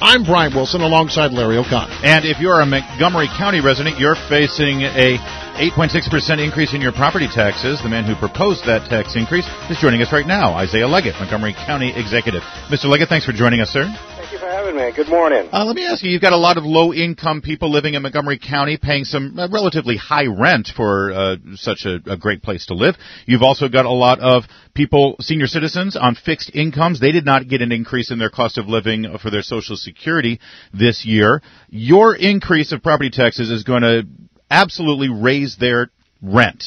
I'm Brian Wilson alongside Larry O'Connor. And if you're a Montgomery County resident, you're facing a 8.6% increase in your property taxes. The man who proposed that tax increase is joining us right now, Isaiah Leggett, Montgomery County Executive. Mr. Leggett, thanks for joining us, sir. Thank you for having me. Good morning. Let me ask you, you've got a lot of low-income people living in Montgomery County paying some relatively high rent for such a great place to live. You've also got a lot of people, senior citizens, on fixed incomes. They did not get an increase in their cost of living for their Social Security this year. Your increase of property taxes is going to absolutely raise their rent.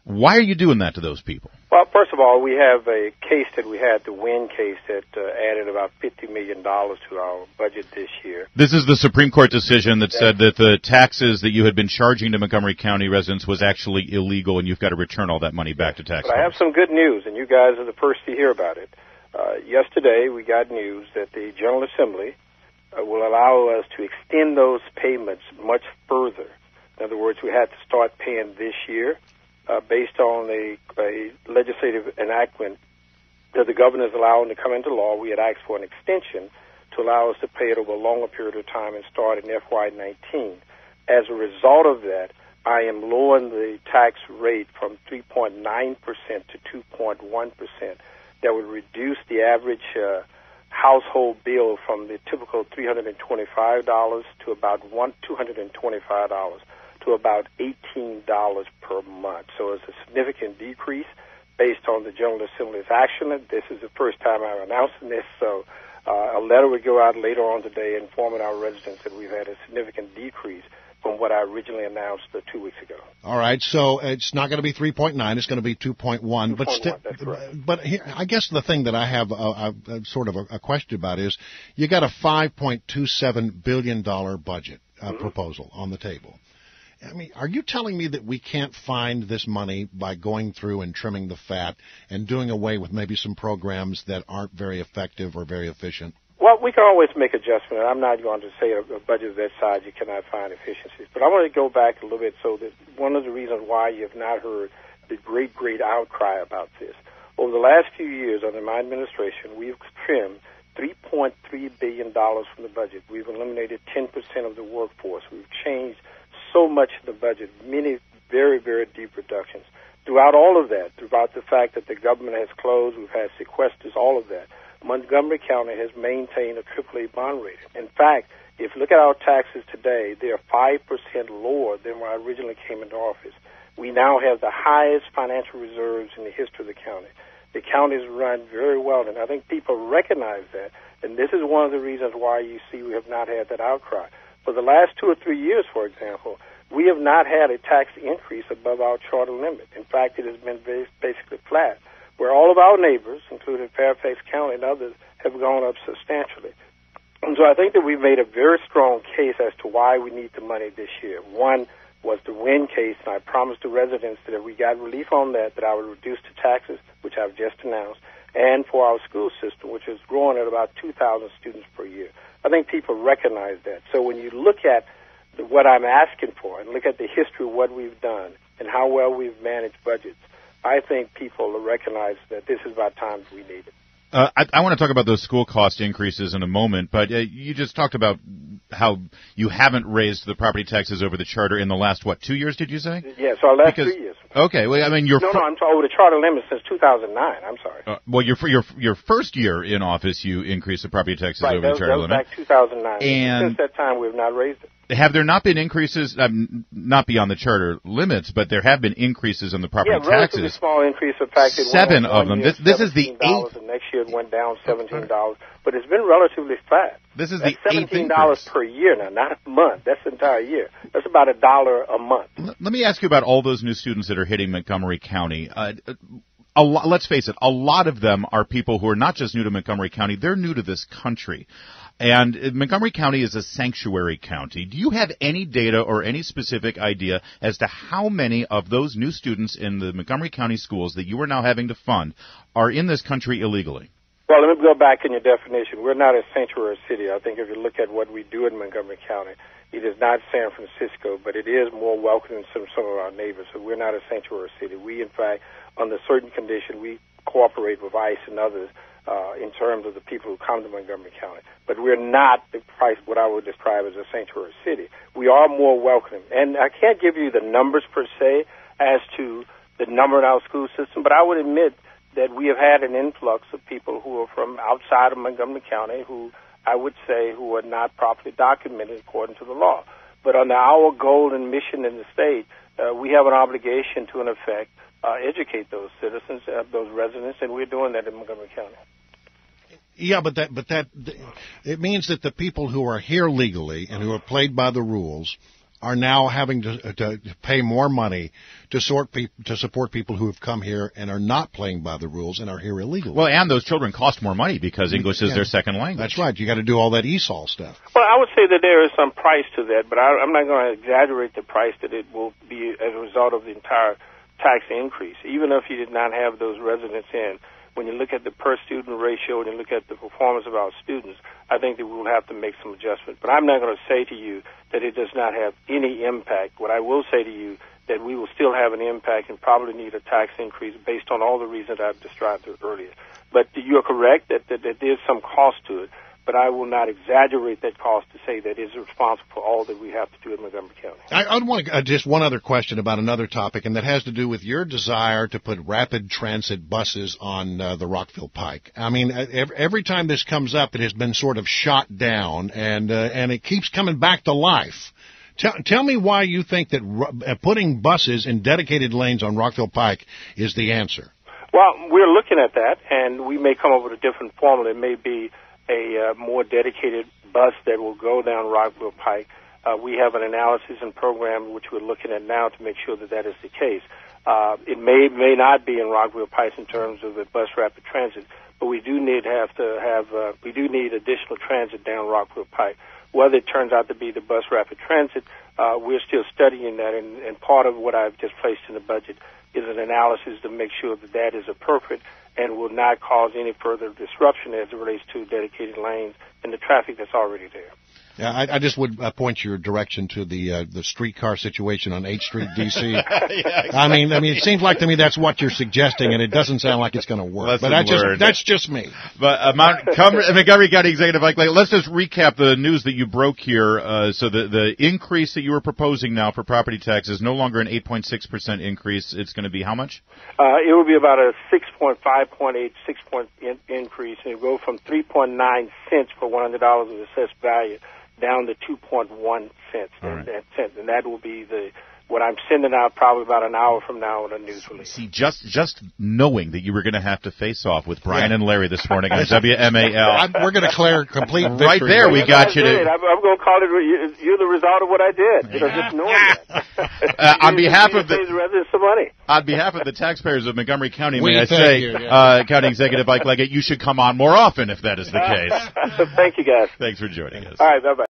Why are you doing that to those people? Well, first of all, we have a case that we had, the Wynn case, that added about $50 million to our budget this year. This is the Supreme Court decision that said that the taxes that you had been charging to Montgomery County residents was actually illegal, and you've got to return all that money back to taxpayers. But I have some good news, and you guys are the first to hear about it. Yesterday, we got news that the General Assembly will allow us to extend those payments much further. In other words, we had to start paying this year based on a legislative enactment that the governor is allowing to come into law. We had asked for an extension to allow us to pay it over a longer period of time and start in FY19. As a result of that, I am lowering the tax rate from 3.9% to 2.1%. That would reduce the average household bill from the typical $325 to about $225 to about $18 per month. So it's a significant decrease based on the General Assembly's action. This is the first time I'm announcing this, so a letter will go out later on today informing our residents that we've had a significant decrease from what I originally announced 2 weeks ago. All right, so it's not going to be 3.9, it's going to be 2.1. But here, I guess the thing that I have sort of a question about is you got a $5.27 billion budget proposal on the table. I mean, are you telling me that we can't find this money by going through and trimming the fat and doing away with maybe some programs that aren't very effective or very efficient? Well, we can always make adjustments. I'm not going to say a budget of that size you cannot find efficiencies. But I want to go back a little bit so that one of the reasons why you have not heard the great outcry about this. Over the last few years under my administration, we've trimmed $3.3 billion from the budget. We've eliminated 10% of the workforce. We've changed so much in the budget, many very, very deep reductions. Throughout all of that, throughout the fact that the government has closed, we've had sequesters, all of that, Montgomery County has maintained a AAA bond rating. In fact, if you look at our taxes today, they are 5% lower than when I originally came into office. We now have the highest financial reserves in the history of the county. The county's run very well, and I think people recognize that, and this is one of the reasons why you see we have not had that outcry. For the last 2 or 3 years, for example, we have not had a tax increase above our charter limit. In fact, it has been basically flat, where all of our neighbors, including Fairfax County and others, have gone up substantially. And so I think that we've made a very strong case as to why we need the money this year. One was the Wynn case, and I promised the residents that if we got relief on that I would reduce the taxes, which I've just announced, and for our school system, which is growing at about 2,000 students per year. I think people recognize that. So when you look at what I'm asking for and look at the history of what we've done and how well we've managed budgets, I think people will recognize that this is about time we need it. I want to talk about those school cost increases in a moment, but you just talked about how you haven't raised the property taxes over the charter in the last, 2 years, did you say? Yeah, so our last 3 years. Okay, well, I mean, I'm talking over the charter limit since 2009, I'm sorry. Well, your first year in office, you increased the property taxes over the charter limit. Right, that was back 2009. And since that time, we have not raised it. Have there not been increases, not beyond the charter limits, but there have been increases in the property taxes? Yeah, relatively small increase. In fact, it 7 of them. This is the 8th. And next year it went down $17, but it's been relatively flat. This is the $17 per year now, not a month. That's the entire year. That's about $1 a month. Let me ask you about all those new students that are hitting Montgomery County. Let's face it, a lot of them are people who are not just new to Montgomery County, they're new to this country. And Montgomery County is a sanctuary county. Do you have any data or any specific idea as to how many of those new students in the Montgomery County schools that you are now having to fund are in this country illegally? Well, let me go back in your definition. We're not a sanctuary city. I think if you look at what we do in Montgomery County, it is not San Francisco, but it is more welcoming than some of our neighbors. So we're not a sanctuary city. We, in fact, under certain conditions, we cooperate with ICE and others in terms of the people who come to Montgomery County. But we're not the price, what I would describe as a sanctuary city. We are more welcoming. And I can't give you the numbers per se as to the number in our school system, but I would admit that we have had an influx of people who are from outside of Montgomery County who I would say who are not properly documented according to the law. But under our goal and mission in the state, we have an obligation to, in effect, educate those citizens, those residents, and we're doing that in Montgomery County. Yeah, but it means that the people who are here legally and who have played by the rules are now having to pay more money to support people who have come here and are not playing by the rules and are here illegally. Well, and those children cost more money because English is their second language. That's right. You got to do all that ESOL stuff. Well, I would say that there is some price to that, but I'm not going to exaggerate the price that it will be as a result of the entire tax increase. Even if you did not have those residents in, when you look at the per-student ratio and you look at the performance of our students, I think that we will have to make some adjustments. But I'm not going to say to you that it does not have any impact. What I will say to you that we will still have an impact and probably need a tax increase based on all the reasons I've described earlier. But you're correct that there's some cost to it, but I will not exaggerate that cost to say that it's responsible for all that we have to do in Montgomery County. I want to, just one other question about another topic, and that has to do with your desire to put rapid transit buses on the Rockville Pike. I mean, every time this comes up, it has been sort of shot down, and it keeps coming back to life. Tell me why you think that putting buses in dedicated lanes on Rockville Pike is the answer. Well, we're looking at that, and we may come up with a different formula. It may be a more dedicated bus that will go down Rockville Pike. We have an analysis and program which we're looking at now to make sure that is the case. It may not be in Rockville Pike in terms of a bus rapid transit, but we do need additional transit down Rockville Pike. Whether it turns out to be the bus rapid transit, we're still studying that, and part of what I've just placed in the budget is an analysis to make sure that is appropriate and will not cause any further disruption as it relates to dedicated lanes and the traffic that's already there. Yeah, I just would point your direction to the streetcar situation on 8th Street, D.C. Yeah, exactly. I mean, it seems like to me that's what you're suggesting, and it doesn't sound like it's going to work. But that's just me. But Montgomery County Executive Mike Leggett, let's just recap the news that you broke here. So the increase that you were proposing now for property tax is no longer an 8.6% increase. It's going to be how much? It will be about a 6.5.8, 6-point increase, and it will go from 3.9 cents per $100 of assessed value down to 2.1 cents, right. And that will be what I'm sending out probably about an hour from now in a news release. See, just knowing that you were going to have to face off with Brian and Larry this morning on WMAL. We're going to declare complete victory. Right there, we got you. I'm going to call it, you're the result of what I did. Just knowing that. On behalf of on behalf of the taxpayers of Montgomery County, may I say, County Executive Mike Leggett, you should come on more often if that is the case. Thank you, guys. Thanks for joining us. All right, bye-bye.